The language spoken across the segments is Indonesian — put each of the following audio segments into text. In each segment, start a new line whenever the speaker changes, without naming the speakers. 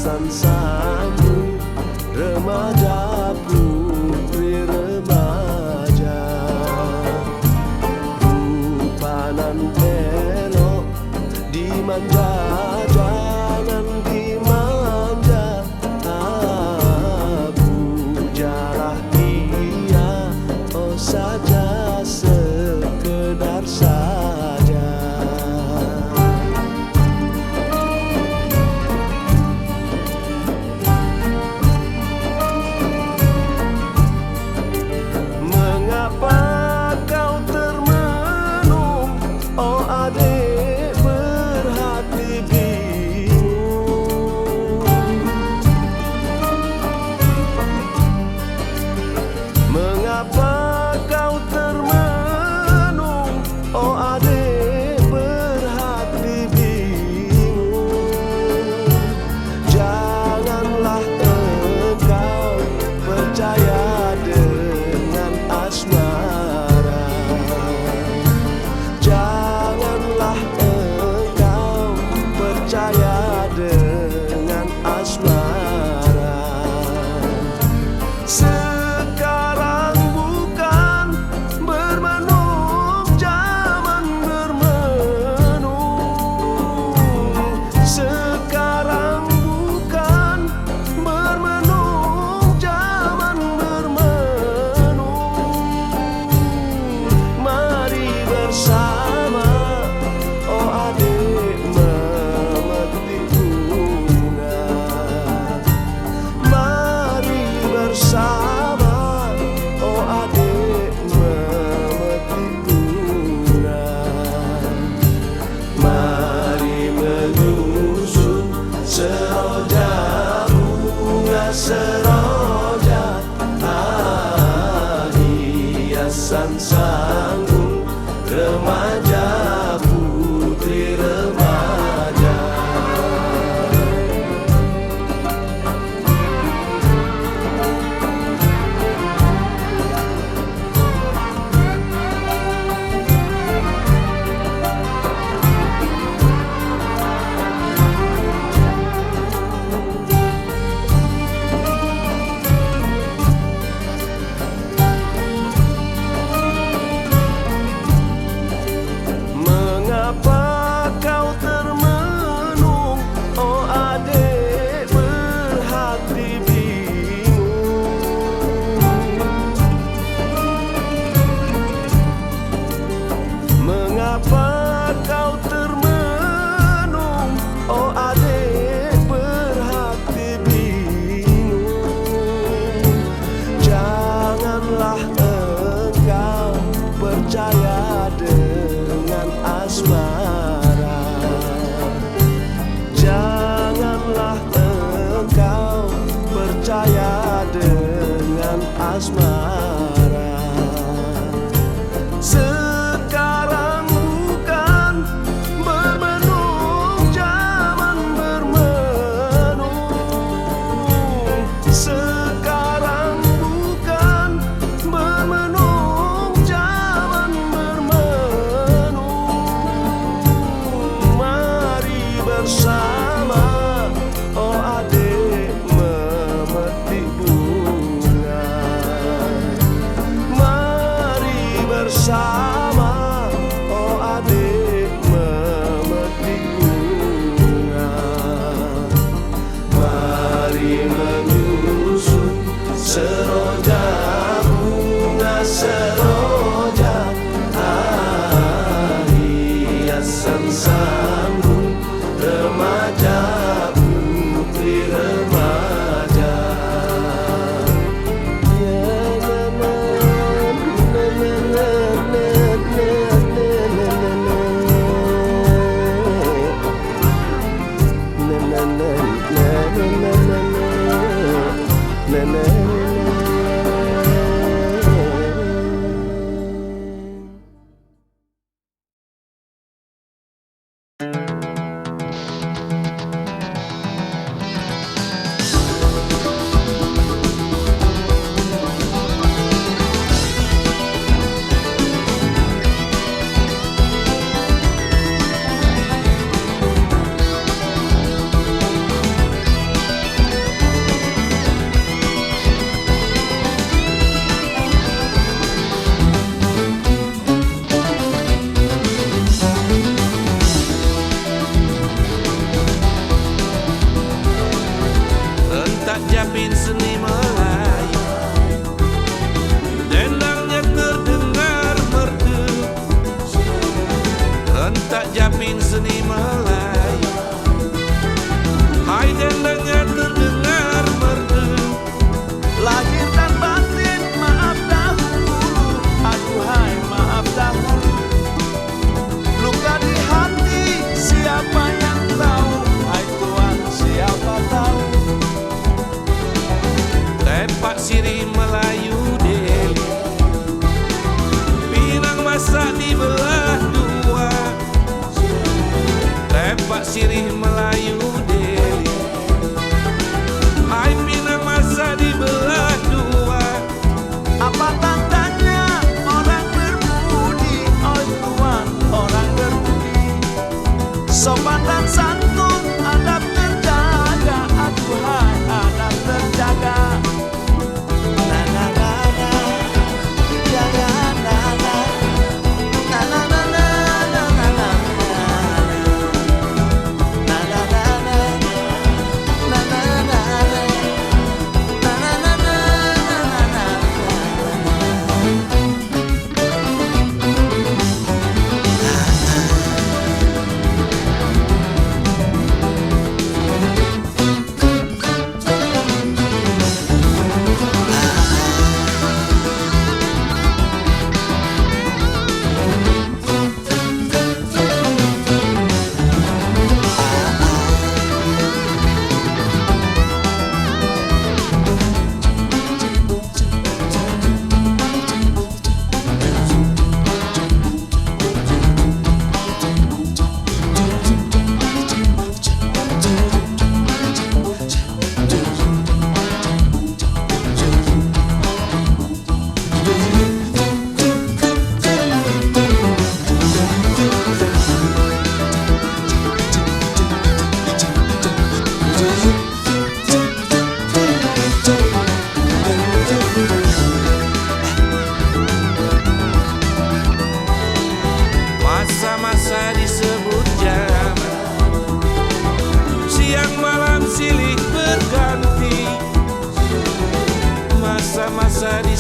hiasan sambung remaja putri remaja. Rupanan elok dimanja, jangan dimanja. Pujalah dia, oh saja sekedar saja. Mengapa kau termenung, oh adik berhati bingung? Mengapa kau termenung, oh adik berhati bingung? Janganlah engkau percaya dengan asmara. Janganlah engkau percaya dengan asmara. Sekarang bukan bermenung zaman bermenung. Sekarang bukan bermenung zaman bermenung. Mari bersama, oh adik memetik bunga. Mari bersama, oh adik memetik bunga. Mari menyusun seroja bunga seroja, hiasan sanggung remaja putri remaja. Mengapa kau termenung, oh adik berhati bingung? Mengapa kau termenung, oh adik berhati bingung? Janganlah engkau percaya dengan asmara. Janganlah engkau percaya dengan asmara. Sekarang bukan bermenung zaman bermenung. Sekarang bukan bermenung zaman bermenung. Mari bersama, oh adik memetik bunga.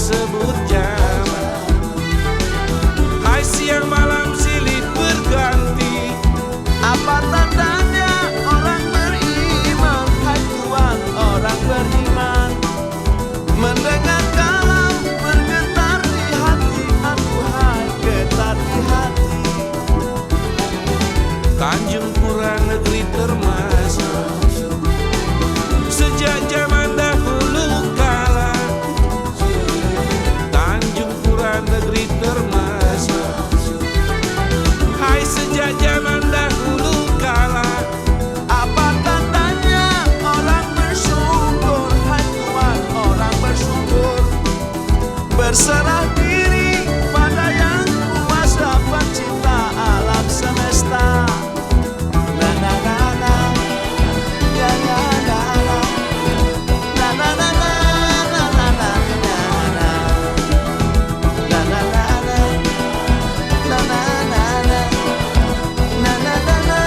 disebut zaman. Hai siang malam silih berganti,
Apa tandanya orang beriman? Hai Tuhan orang beriman, mendengar kalam bergetar di hati. Aduhai getar di hati.
Tanjung Pura negeri termasuk sejak zaman dahulu kala. Tanjung Pura negeri termasuk, hai sejak zaman dahulu kala.
Apa tandanya orang bersyukur? Hai Tuhan orang bersyukur, berserah diri pada yang kuasa pencipta alam semesta. Na na na na, ya ya na na, na na na na, na na na na, na na na na, na na na na, na na na na,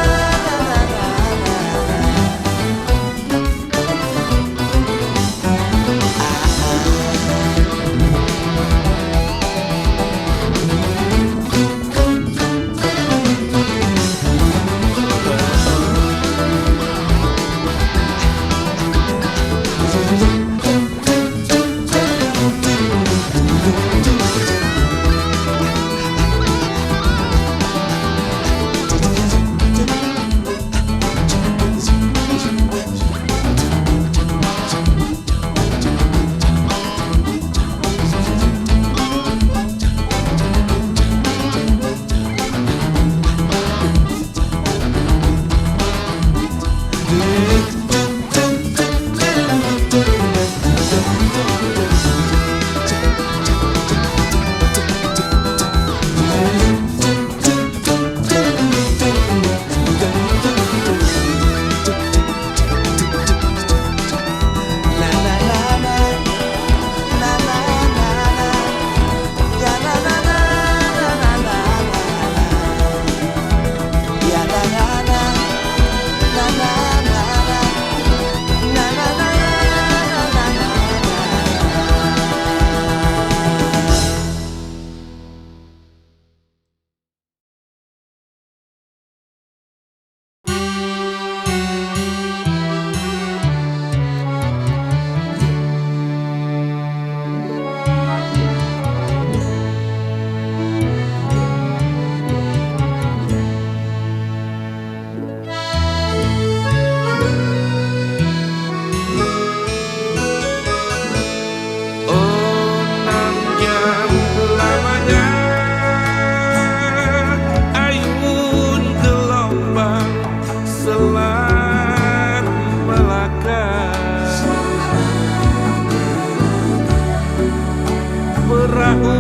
perahu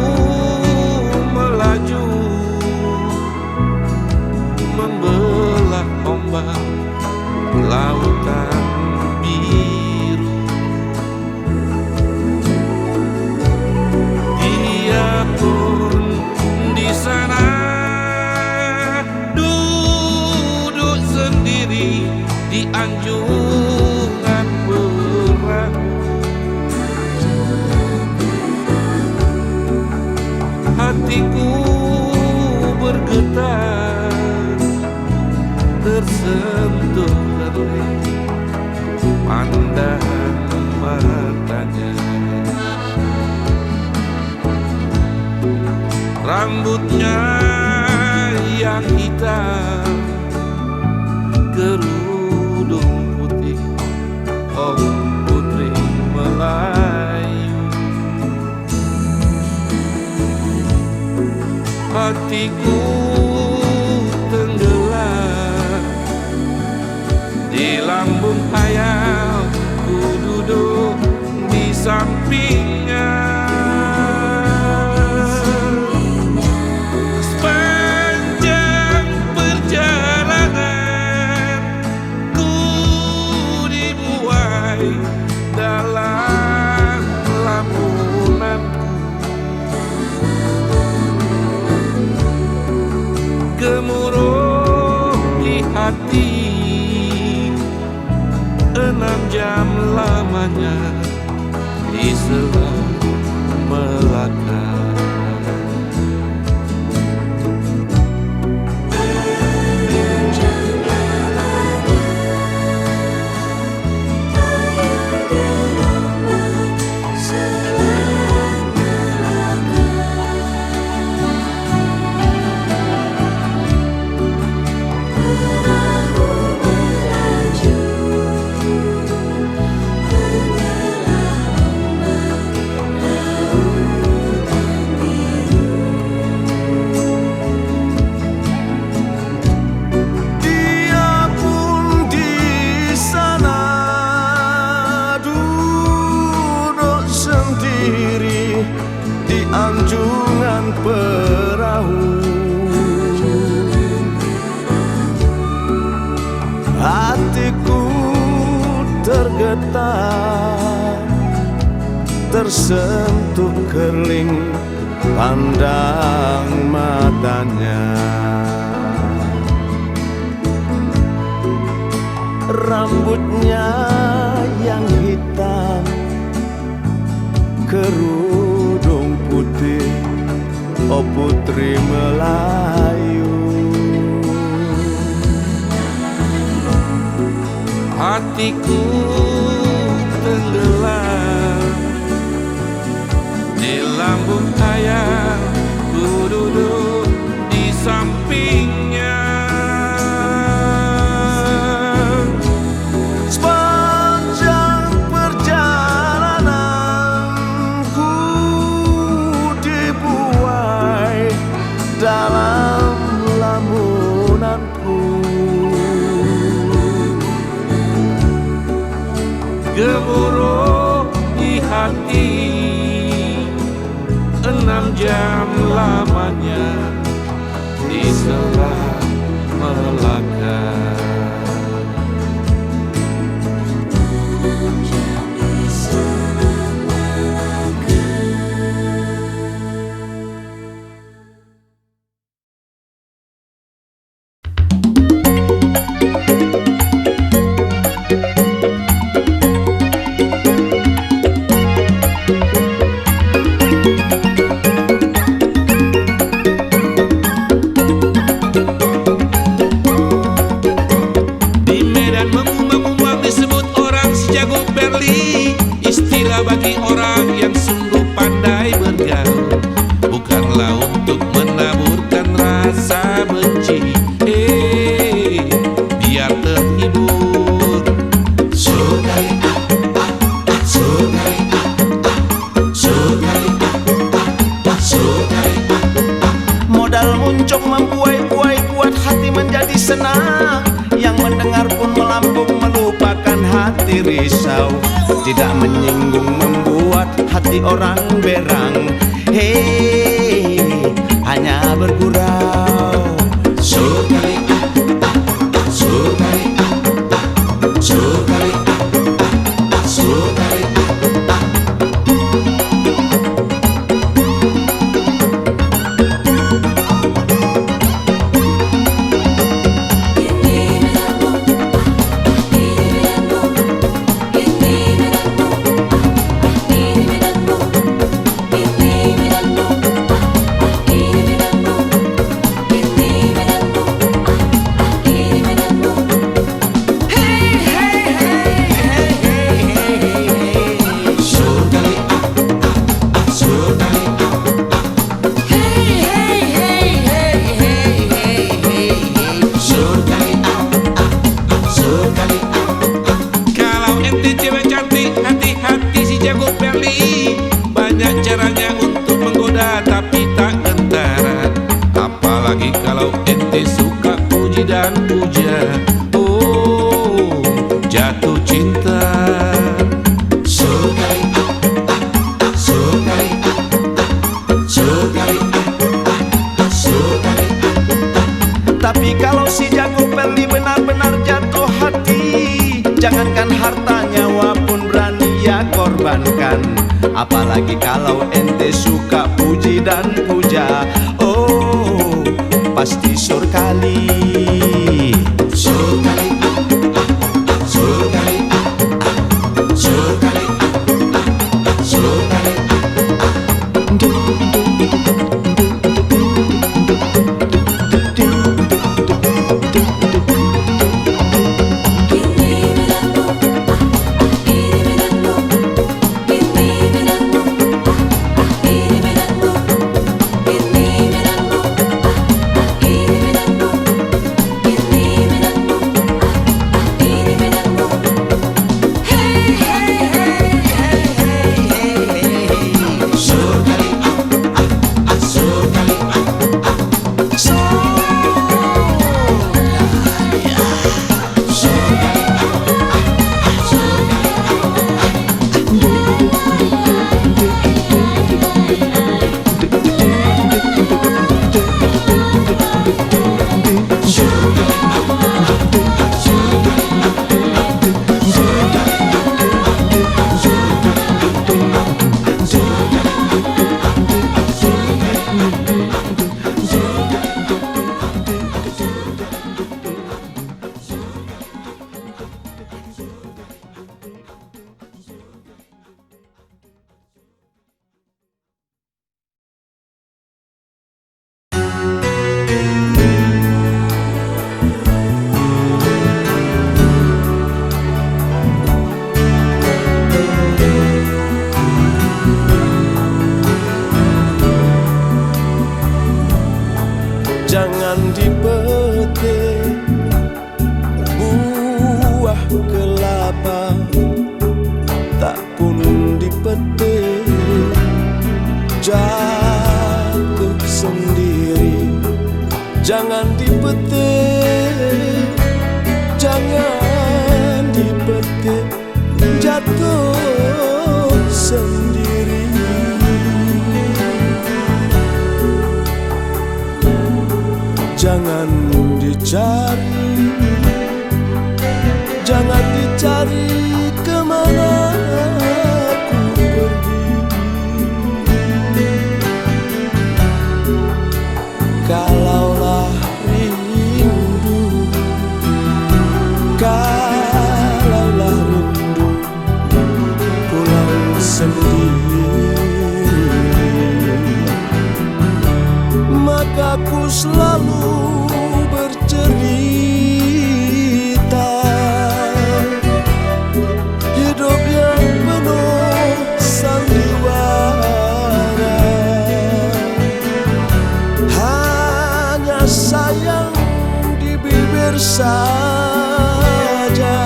melaju membelah ombak lautan biru. Dia pun di sana duduk sendiri di anjungan perahu. Hatiku bergetar, tersentuh relih pandangan matanya. Rambutnya yang hitam, kerudung putih, oh putri Melayu. Hatiku tenggelam di lambung hayal, ku duduk di sampingnya. Sepanjang perjalanan ku dibuai dalam lamunanku. Gemuruh di hati, 6 jam lamanya di sela Melaka.
Anjungan perahu, hatiku tergetar, tersentuh kerling pandang matanya. Rambutnya yang hitam, kerudung putih, oh putri Melayu.
Hatiku tenggelam di lambung ayah, ku duduk di sampingnya.
Sepanjang perjalananku dibuai dalam lamunanku.
Gemuruh di hati, 6 jam lamanya di Selat Melaka. Istilah bagi orang yang sungguh pandai bergaul, bukanlah untuk menaburkan rasa benci. Biar terhibur. Sugari, sugari, sugari, sugari.
Modal muncung membuai-buai buat hati menjadi senang. Yang mendengar pun melambung melupakan hati risau. Tidak menyinggung membuat hati orang berang. Hei, hanya bergurau.
Sugari, sugari, sugari, sugari. Banyak caranya untuk menggoda tapi tak kentara. Apalagi kalau ente suka puji dan puja. Oh, jatuh cinta. Sugari, sugari, sugari, sugari.
Tapi kalau si jago Perli benar-benar jatuh hati, jangankan harta nyawa pun berani ia korbankan. Apalagi kalau ente suka puji dan puja. Oh, pasti surkali.
Sugari, sugari, sugari, sugari.
tak pun dipetik, jatuh sendiri. Jangan dipetik, jangan dipetik, jatuh sendiri. Jangan dicari, jangan dicari kemana aku pergi. Kalaulah rindu, kalaulah rindu pulang sendiri, maka ku selalu bercerita hidup yang penuh sandiwara. Hanya sayang di bibir saja,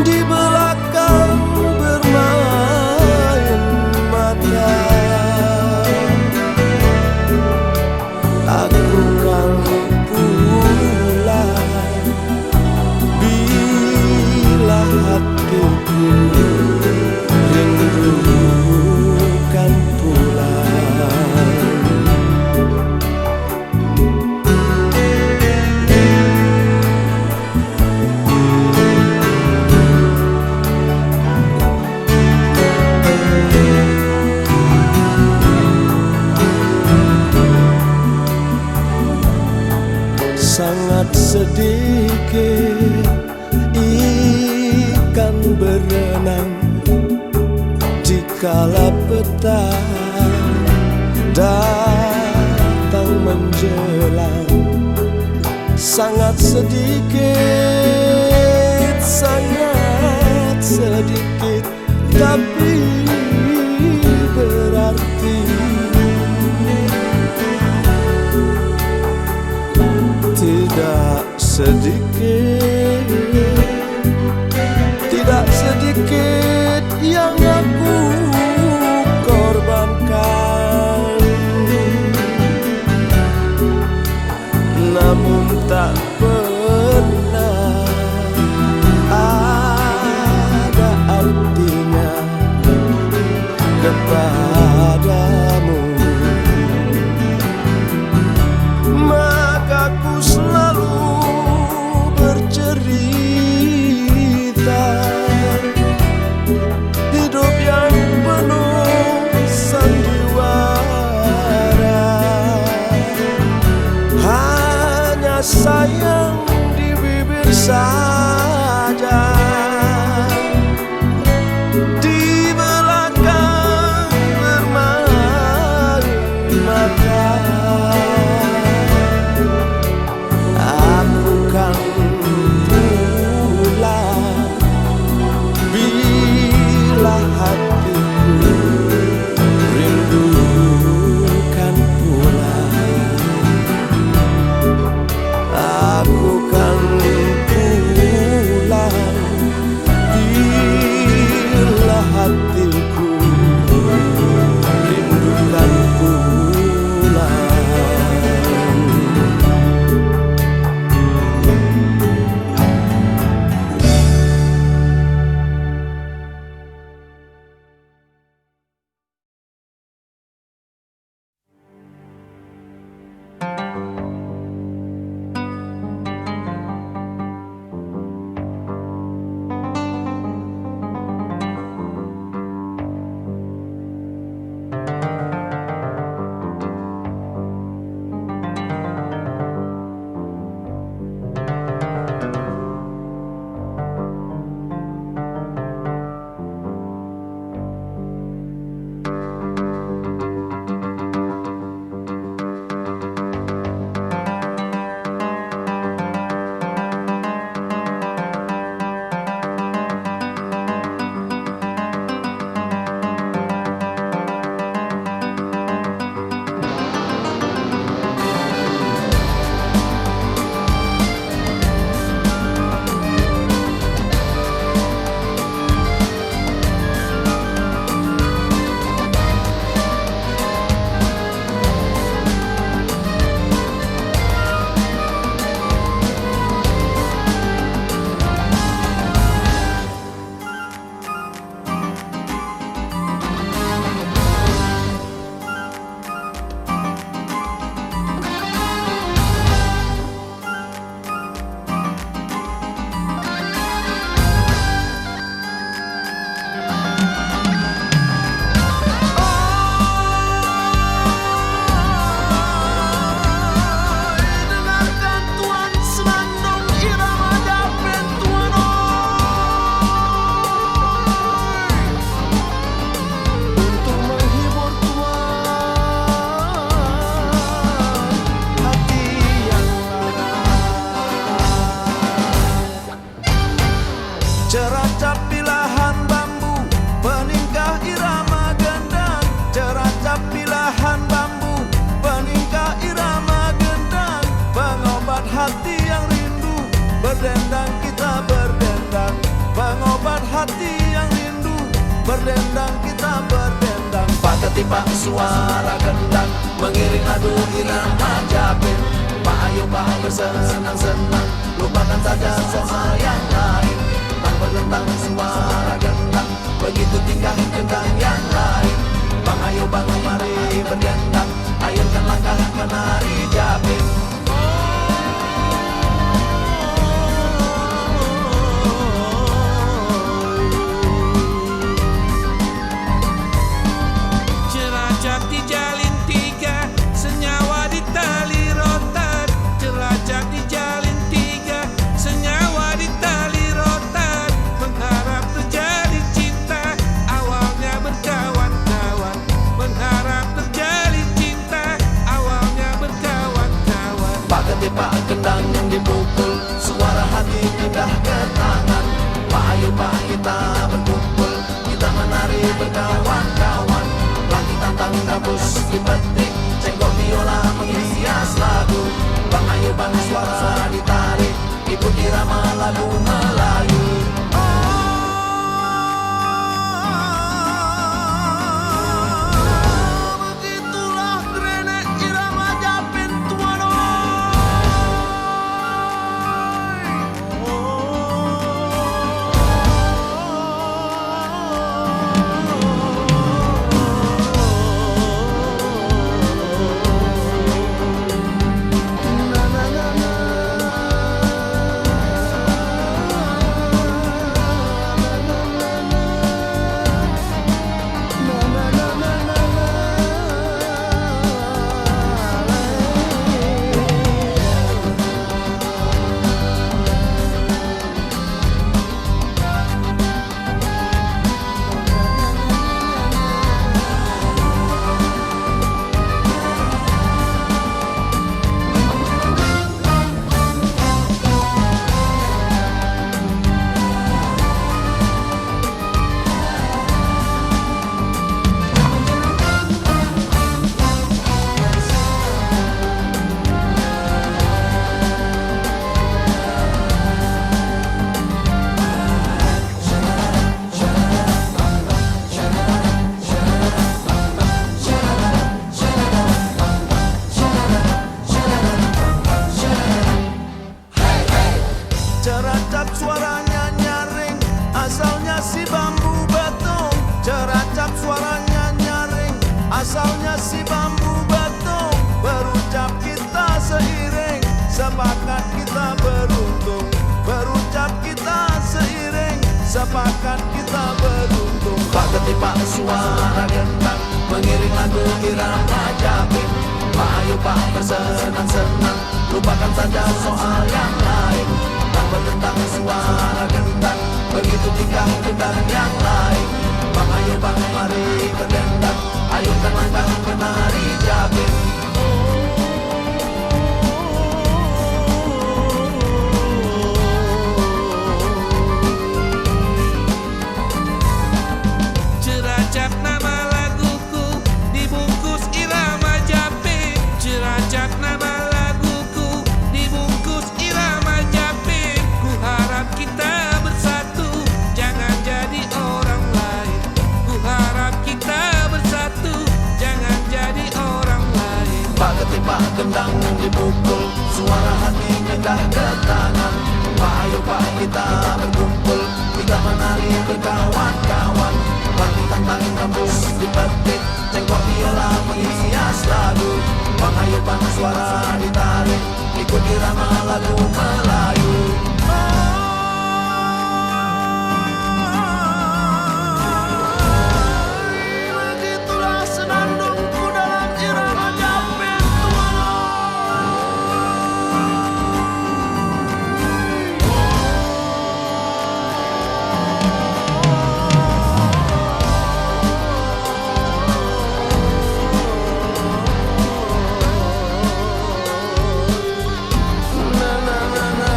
di belakang bermain mata. Aku kan pulang bila hatiku rindukan pulang. Sangat sedikit ikan berenang dikala petang datang menjelang. Sangat sedikit, sangat sedikit, tapi berarti. Tidak sedikit, tidak sedikit yang aku korbankan, namun tak pernah ada artinya kepadamu. Maka ku selalu bercerita hidup yang penuh sandiwara. Hanya sayang di bibir saja, di belakang bermain mata. Aku kan pulang bila hatiku rindukan pulang. Aku kan pulang pengobat hati yang rindu. Berdendang kita berdendang, Pak ketipak suara gendang, mengiring lagu irama Japin. Pak ayo Pak bersenang-senang, lupakan saja soal yang lain. Tak berdendang suara gendang, begitu tingkah gendang yang lain. Bang ayo bang mari berdendang, ayunkan langkah menari Japin.
Jelajah dijalin tiga, senyawa di tali rotan. Jelajah dijalin tiga, senyawa di tali rotan. Mengharap terjadi cinta, awalnya berkawan-kawan. Mengharap terjadi cinta, awalnya berkawan-kawan.
Pak ketipak gendang yang dipukul, suara hati pindah ke tangan. Pak ayo Pak kita berkumpul, kita menari berkawan-kawan. Lagi tantang gabus dipetik, cengkok biola menghias lagu. Bang ayo bang suara ditarik, ikut irama lagu Melayu. Begitulah grenek irama Japin Ceracap suaranya nyaring, asalnya si bambu betung. Ceracap suaranya nyaring, asalnya si bambu betung. Berucap kita seiring, sepakat kita beruntung. Berucap kita seiring, sepakat kita beruntung. Pak ketipak suara gendang, mengiring lagu irama Japin. Pak ayo Pak bersenang-senang, lupakan saja soal yang lain. Tak berdendang suara gendang, begitu tingkah gendang yang lain. Bang ayo bang mari berdendang, ayunkan langkah menari Japin.
Jelajah nama laguku, dibungkus irama Japin. Jelajah nama laguku, dibungkus irama Japin. Ku harap kita bersatu, jangan jadi orang lain. Ku harap kita bersatu, jangan jadi orang lain.
Pak ketipak gendang dipukul, suara hati pindah ke tangan. Pak ayo Pak kita berkumpul, kita menari berkawan-kawan. Lagi tantang gambus dipetik, cengkok biola menghias lagu. Bang ayo bang suara ditarik, ikut irama lagu Melayu. Begitulah senandungku dalam irama Japin na na na na.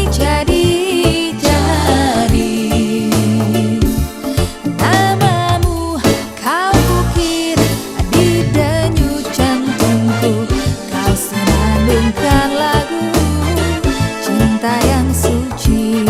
jadi namamu kau ukir di denyut jantungku. Kau senandungkan lagu cinta yang suci.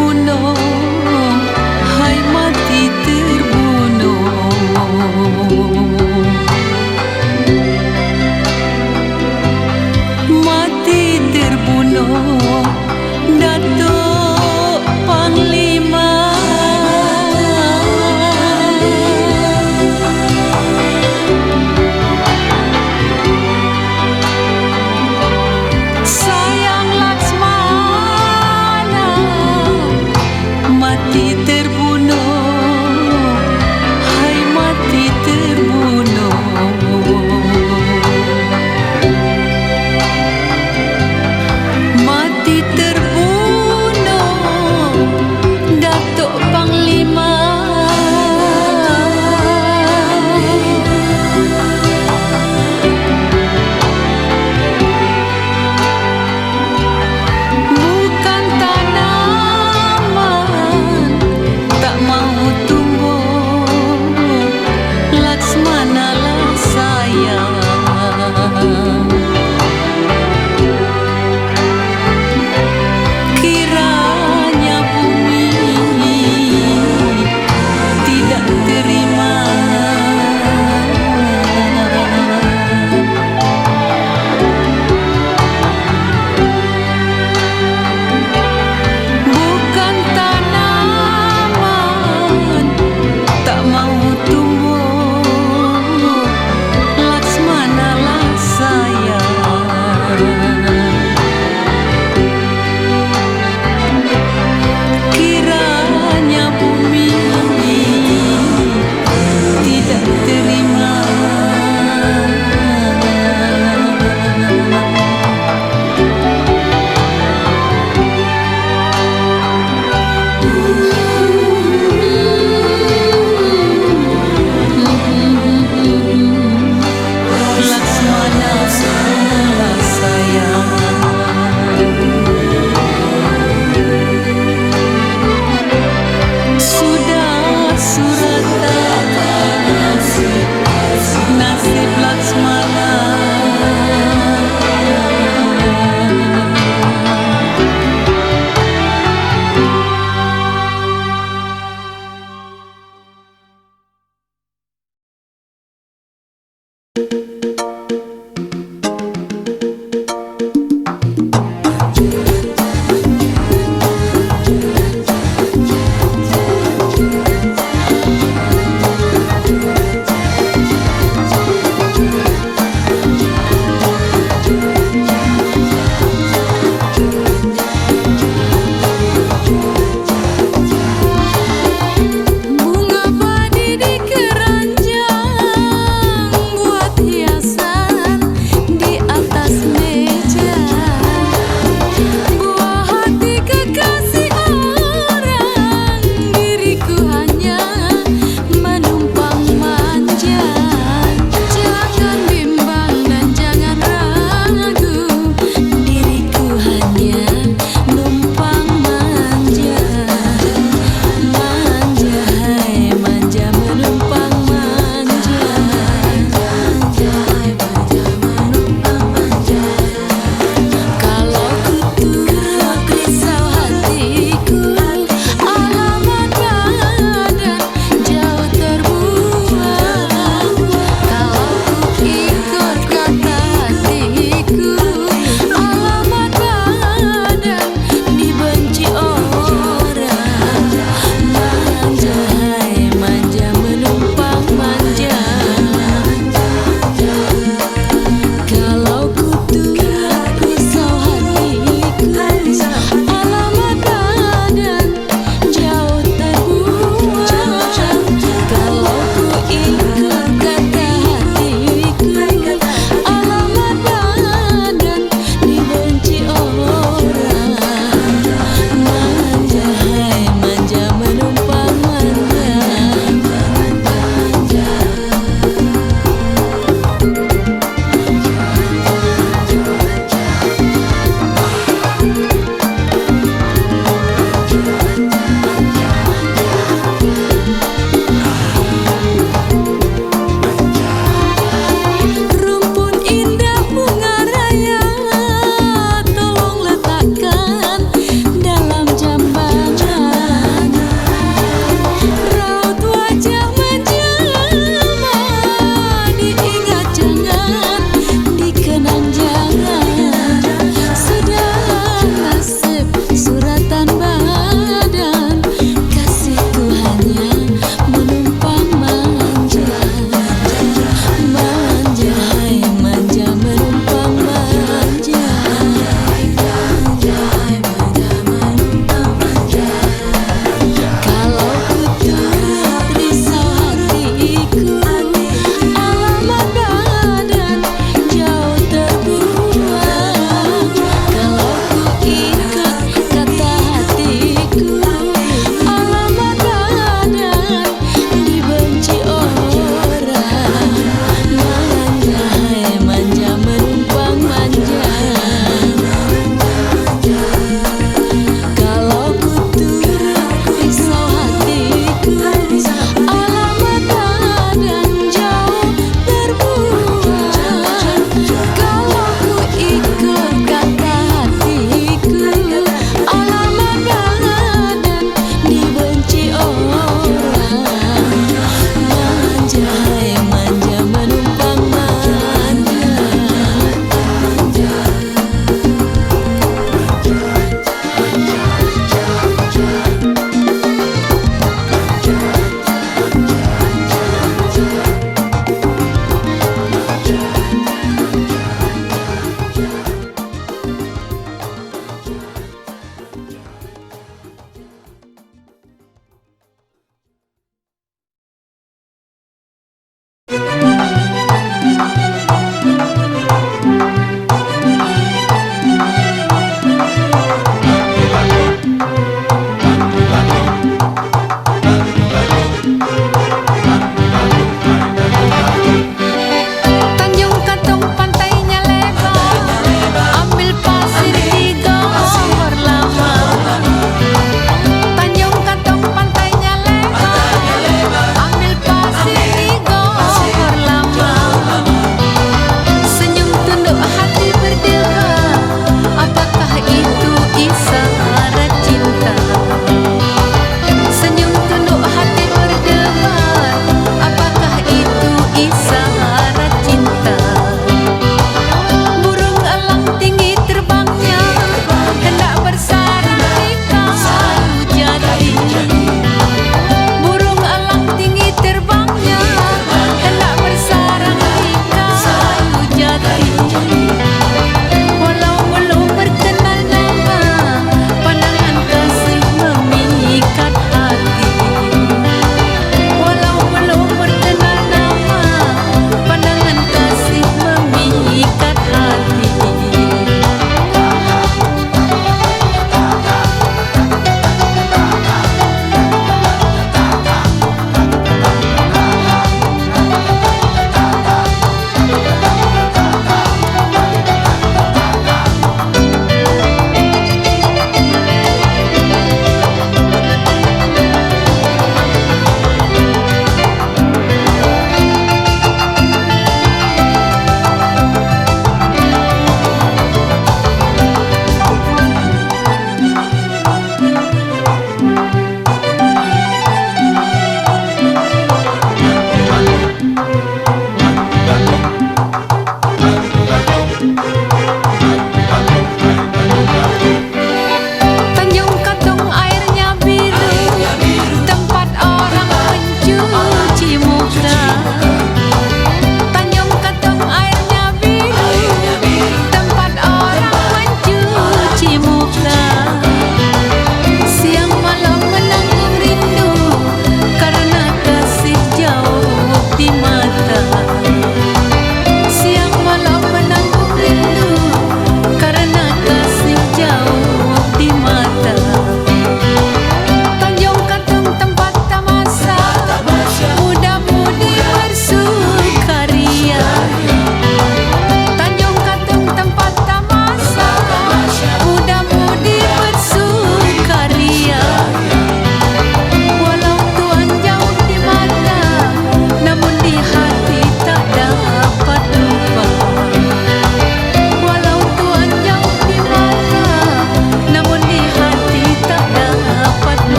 terbunuh, hai mati terbunuh. Mati terbunuh, Datuk Panglima. Sayang Laksmana,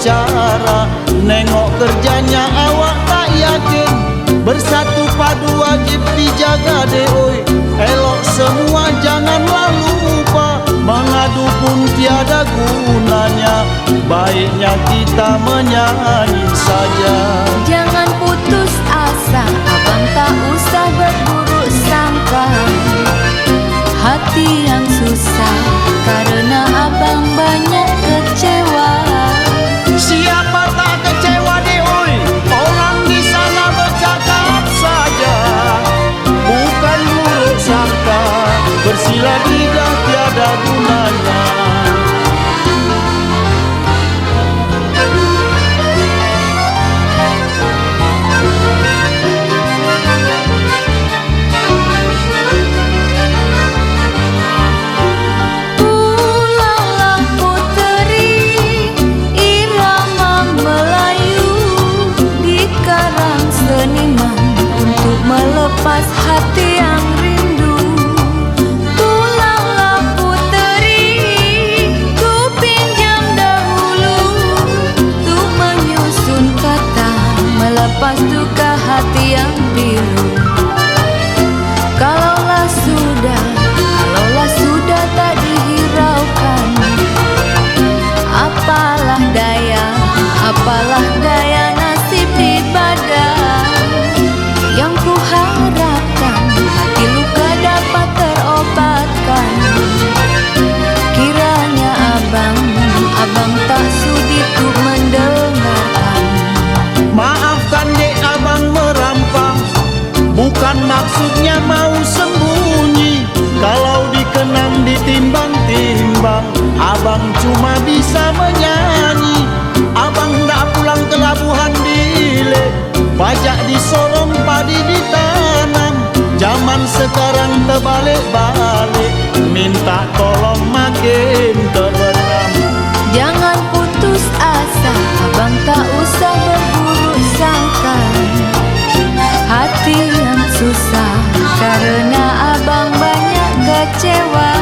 bicara. Nengok kerjanya awak tak yakin. Bersatu padu wajib dijaga deh oi. Elok semua janganlah lupa. Mengadu pun tiada gunanya. Baiknya kita menyanyi saja.
Jangan putus asa, abang tak usah berburuk sangka. Hati yang susah karena abang banyak kecewa.
Siapa tak kecewa deh oi. Orang di sana bercakap saja. Bukan buruk sangka. Bersilat lidah tiada gunanya.
Melepas hati yang rindu, tulanglah puteri, ku pinjam dahulu untuk menyusun kata melepas duka hati yang biru. Kalaulah sudah tak dihiraukan, apalah daya nasib di badan. Yang ku harapkan hati luka dapat terobatkan. Kiranya abang tak sudi ku mendengarkan.
Maafkan dek abang merampang. Bukan maksudnya mau sembunyi. Kalau dikenang ditimbang-timbang, abang cuma bisa menyanyi. Abang tak pulang ke Labuhan Dile. Pajak disorong, padi ditanam. Zaman sekarang terbalik-balik. Minta tolong makin terbenam.
Jangan putus asa, abang tak usah berburuk sangka. Hati yang susah karena abang banyak kecewa.